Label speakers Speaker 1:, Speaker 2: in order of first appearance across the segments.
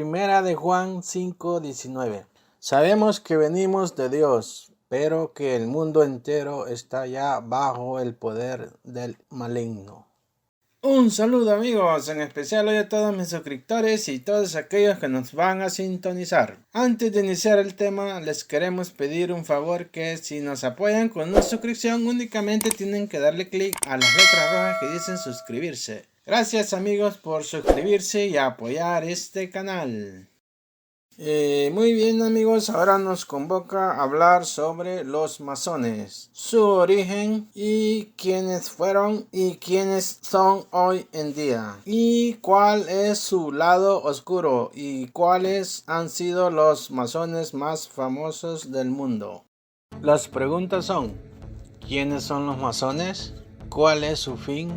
Speaker 1: Primera de Juan 5:19. Sabemos que venimos de Dios, pero que el mundo entero está ya bajo el poder del maligno. Un saludo amigos, en especial hoy a todos mis suscriptores y todos aquellos que nos van a sintonizar. Antes de iniciar el tema, les queremos pedir un favor que si nos apoyan con una suscripción, únicamente tienen que darle clic a las letras rojas que dicen suscribirse. Gracias amigos por suscribirse y apoyar este canal. Muy bien amigos, ahora nos convoca a hablar sobre los masones, su origen y quiénes fueron y quiénes son hoy en día, y cuál es su lado oscuro y cuáles han sido los masones más famosos del mundo. Las preguntas son: ¿quiénes son los masones? ¿Cuál es su fin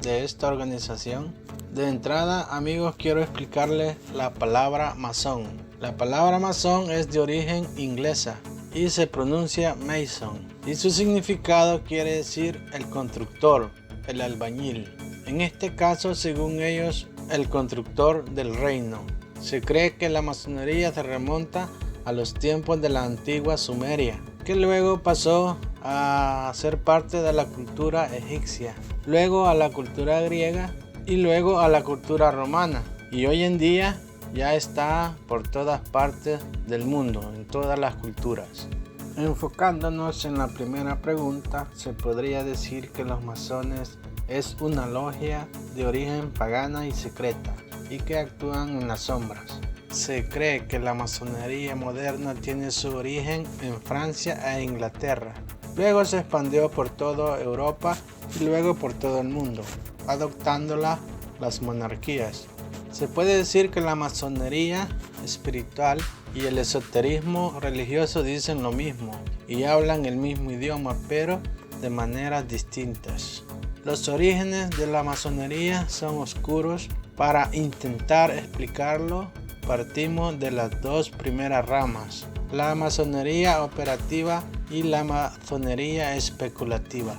Speaker 1: de esta organización? De entrada, amigos, quiero explicarles la palabra masón. La palabra masón es de origen inglesa y se pronuncia mason, y su significado quiere decir el constructor, el albañil. En este caso, según ellos, el constructor del reino. Se cree que la masonería se remonta a los tiempos de la antigua Sumeria, que luego pasó a ser parte de la cultura egipcia, luego a la cultura griega y luego a la cultura romana, y hoy en día ya está por todas partes del mundo, en todas las culturas. Enfocándonos en la primera pregunta, se podría decir que los masones es una logia de origen pagana y secreta, y que actúan en las sombras. Se cree que la masonería moderna tiene su origen en Francia e Inglaterra. Luego se expandió por toda Europa y luego por todo el mundo, adoptándola las monarquías. Se puede decir que la masonería espiritual y el esoterismo religioso dicen lo mismo y hablan el mismo idioma, pero de maneras distintas. Los orígenes de la masonería son oscuros. Para intentar explicarlo, partimos de las dos primeras ramas: la masonería operativa y la masonería especulativa.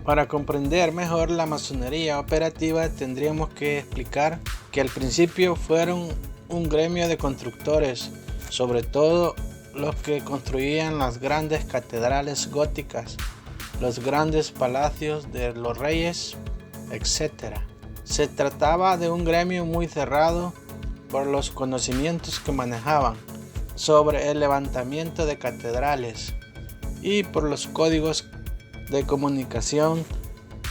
Speaker 1: Para comprender mejor la masonería operativa, tendríamos que explicar que al principio fueron un gremio de constructores, sobre todo los que construían las grandes catedrales góticas, los grandes palacios de los reyes, etc. Se trataba de un gremio muy cerrado por los conocimientos que manejaban sobre el levantamiento de catedrales y por los códigos de comunicación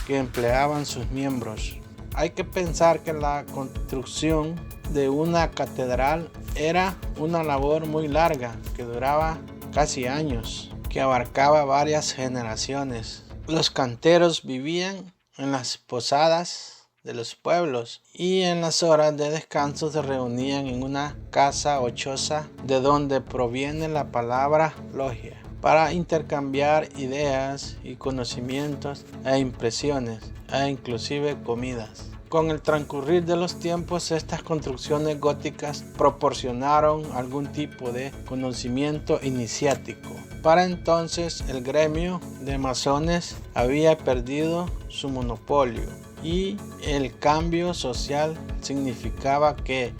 Speaker 1: que empleaban sus miembros. Hay que pensar que la construcción de una catedral era una labor muy larga que duraba casi años, que abarcaba varias generaciones. Los canteros vivían en las posadas de los pueblos y en las horas de descanso se reunían en una casa o choza, de donde proviene la palabra logia, para intercambiar ideas y conocimientos e impresiones e inclusive comidas. Con el transcurrir de los tiempos, estas construcciones góticas proporcionaron algún tipo de conocimiento iniciático. Para entonces, el gremio de masones había perdido su monopolio y el cambio social significaba que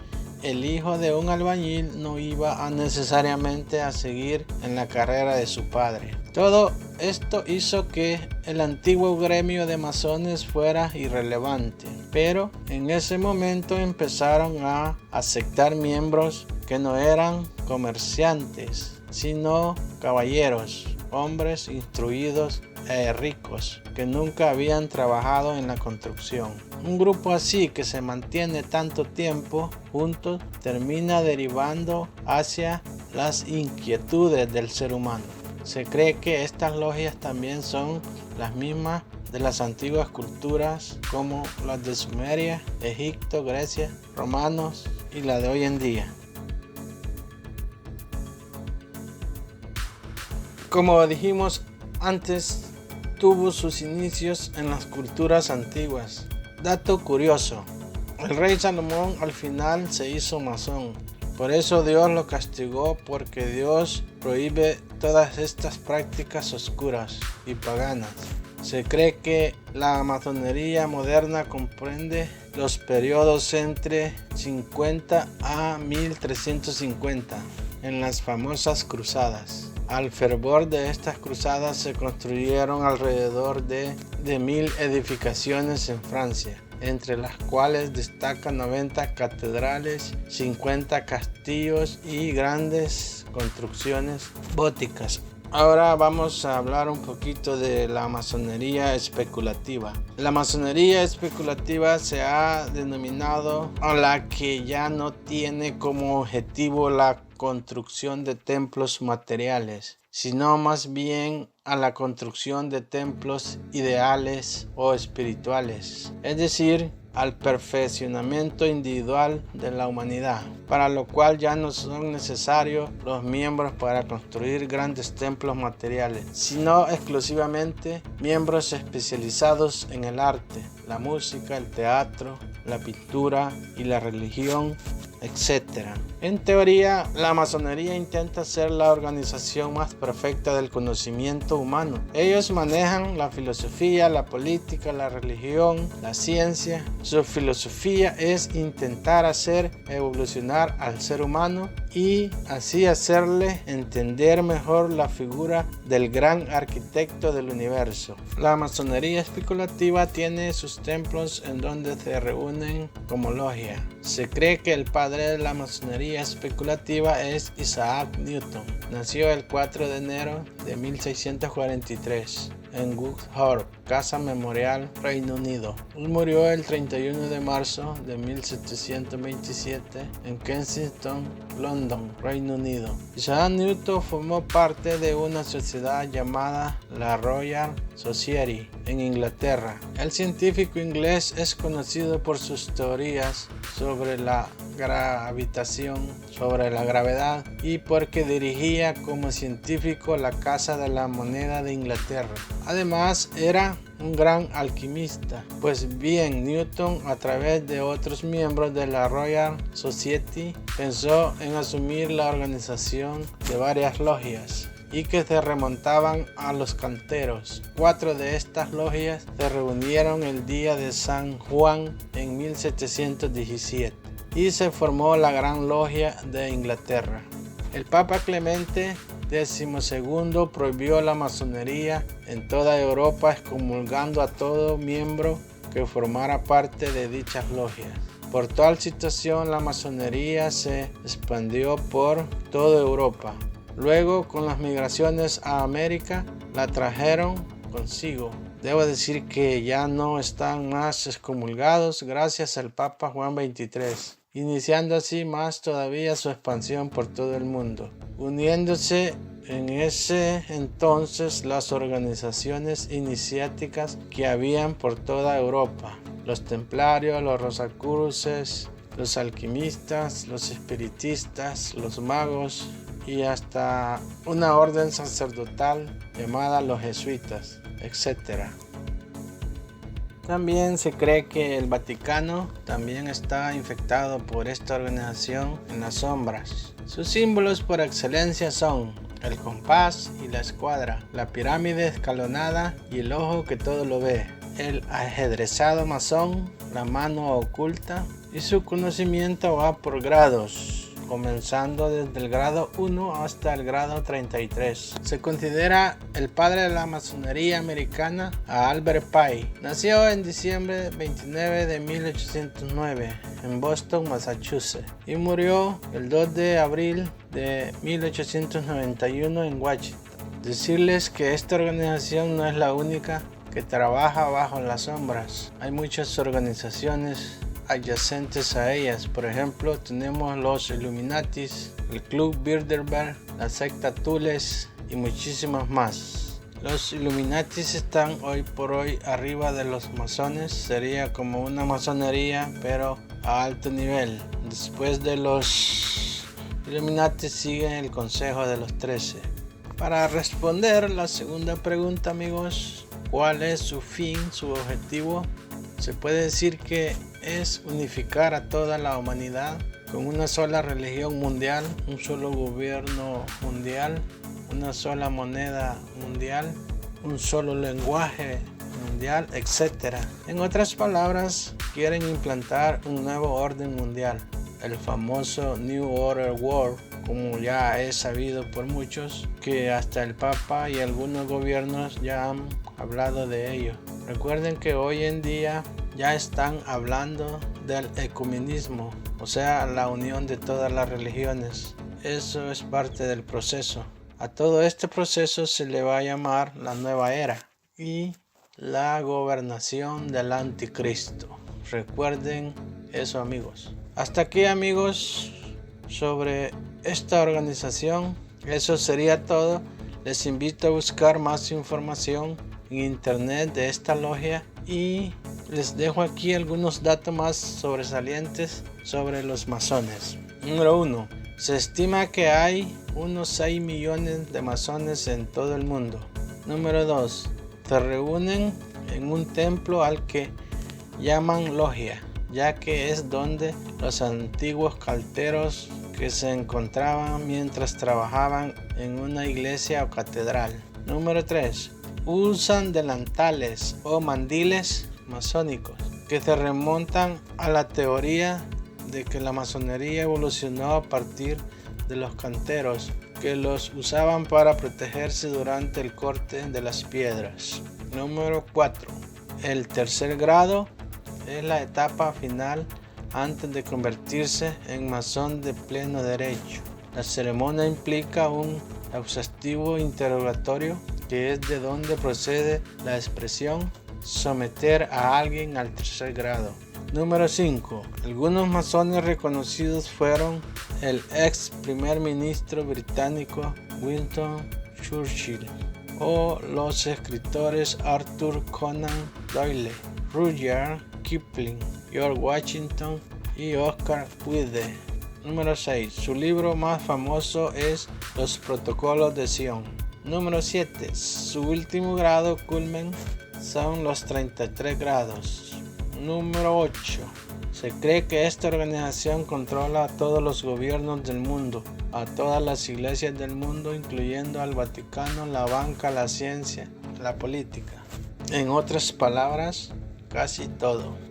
Speaker 1: el hijo de un albañil no iba necesariamente a seguir en la carrera de su padre. Todo esto hizo que el antiguo gremio de masones fuera irrelevante, pero en ese momento empezaron a aceptar miembros que no eran comerciantes, sino caballeros, hombres instruidos e ricos que nunca habían trabajado en la construcción. Un grupo así que se mantiene tanto tiempo juntos termina derivando hacia las inquietudes del ser humano. Se cree que estas logias también son las mismas de las antiguas culturas como las de Sumeria, Egipto, Grecia, romanos y la de hoy en día. Como dijimos antes, tuvo sus inicios en las culturas antiguas. Dato curioso: el rey Salomón al final se hizo masón. Por eso Dios lo castigó, porque Dios prohíbe todas estas prácticas oscuras y paganas. Se cree que la masonería moderna comprende los periodos entre 50 a 1350 en las famosas cruzadas. Al fervor de estas cruzadas se construyeron alrededor de 1000 edificaciones en Francia, entre las cuales destacan 90 catedrales, 50 castillos y grandes construcciones góticas. Ahora vamos a hablar un poquito de la masonería especulativa. La masonería especulativa se ha denominado a la que ya no tiene como objetivo la construcción de templos materiales, sino más bien a la construcción de templos ideales o espirituales, es decir, al perfeccionamiento individual de la humanidad, para lo cual ya no son necesarios los miembros para construir grandes templos materiales, sino exclusivamente miembros especializados en el arte, la música, el teatro, la pintura y la religión, etc. En teoría, la masonería intenta ser la organización más perfecta del conocimiento humano. Ellos manejan la filosofía, la política, la religión, la ciencia. Su filosofía es intentar hacer evolucionar al ser humano y así hacerle entender mejor la figura del gran arquitecto del universo. La masonería especulativa tiene sus templos en donde se reúnen como logia. Se cree que el padre de la masonería especulativa es Isaac Newton. Nació el 4 de enero de 1643 en Woodthorpe, Casa Memorial, Reino Unido. Él murió el 31 de marzo de 1727 en Kensington, London, Reino Unido. Isaac Newton formó parte de una sociedad llamada la Royal Society en Inglaterra. El científico inglés es conocido por sus teorías sobre la gravitación, sobre la gravedad y porque dirigía como científico la Casa de la Moneda de Inglaterra. Además, era un gran alquimista. Pues bien, Newton, a través de otros miembros de la Royal Society, pensó en asumir la organización de varias logias y que se remontaban a los canteros. 4 de estas logias se reunieron el día de San Juan en 1717 y se formó la Gran Logia de Inglaterra. El Papa Clemente XII prohibió la masonería en toda Europa, excomulgando a todo miembro que formara parte de dichas logias. Por tal situación, la masonería se expandió por toda Europa. Luego, con las migraciones a América, la trajeron consigo. Debo decir que ya no están más excomulgados gracias al Papa Juan XXIII, iniciando así más todavía su expansión por todo el mundo, uniéndose en ese entonces las organizaciones iniciáticas que habían por toda Europa: los templarios, los rosacruces, los alquimistas, los espiritistas, los magos y hasta una orden sacerdotal llamada los jesuitas, etc. También se cree que el Vaticano también está infectado por esta organización en las sombras. Sus símbolos por excelencia son el compás y la escuadra, la pirámide escalonada y el ojo que todo lo ve, el ajedrezado masón, la mano oculta, y su conocimiento va por grados, comenzando desde el grado 1 hasta el grado 33. Se considera el padre de la masonería americana a Albert Pike. Nació en diciembre 29 de 1809 en Boston, Massachusetts, y murió el 2 de abril de 1891 en Washington. Decirles que esta organización no es la única que trabaja bajo las sombras. Hay muchas organizaciones adyacentes a ellas. Por ejemplo, tenemos los Illuminatis, el Club Bilderberg, la secta Tules y muchísimas más. Los Illuminatis están hoy por hoy arriba de los masones. Sería como una masonería pero a alto nivel. Después de los Illuminatis sigue el Consejo de los 13. Para responder la segunda pregunta, amigos, ¿cuál es su fin, su objetivo? Se puede decir que es unificar a toda la humanidad con una sola religión mundial, un solo gobierno mundial, una sola moneda mundial un solo lenguaje mundial, etc. En otras palabras, quieren implantar un nuevo orden mundial, el famoso New Order World, como ya es sabido por muchos, que hasta el Papa y algunos gobiernos ya han hablado de ello. Recuerden que hoy en día ya están hablando del ecumenismo, o sea, la unión de todas las religiones. Eso es parte del proceso. A todo este proceso se le va a llamar la nueva era y la gobernación del anticristo. Recuerden eso, amigos. Hasta aquí, amigos, sobre esta organización. Eso sería todo. Les invito a buscar más información en internet de esta logia y les dejo aquí algunos datos más sobresalientes sobre los masones. Número 1. Se estima que hay unos 6 millones de masones en todo el mundo. Número 2. Se reúnen en un templo al que llaman logia, ya que es donde los antiguos calderos que se encontraban mientras trabajaban en una iglesia o catedral. Número 3. Usan delantales o mandiles masónicos que se remontan a la teoría de que la masonería evolucionó a partir de los canteros que los usaban para protegerse durante el corte de las piedras. Número 4. El tercer grado es la etapa final antes de convertirse en masón de pleno derecho. La ceremonia implica un exhaustivo interrogatorio que es de donde procede la expresión someter a alguien al tercer grado. Número 5. Algunos masones reconocidos fueron el ex primer ministro británico Winston Churchill o los escritores Arthur Conan Doyle, Rudyard Kipling, George Washington y Oscar Wilde. Número 6. Su libro más famoso es Los Protocolos de Sion. Número 7. Su último grado culmen son los 33 grados. Número 8. Se cree que esta organización controla a todos los gobiernos del mundo, a todas las iglesias del mundo, incluyendo al Vaticano, la banca, la ciencia, la política. En otras palabras, casi todo.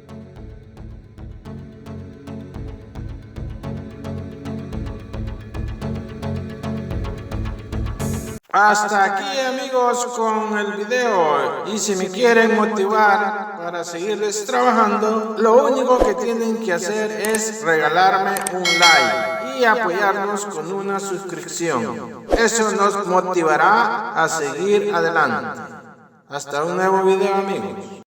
Speaker 2: Hasta aquí, amigos, con el video. Y si me quieren motivar para seguirles trabajando, lo único que tienen que hacer es regalarme un like y apoyarnos con una suscripción. Eso nos motivará a seguir adelante. Hasta un nuevo video, amigos.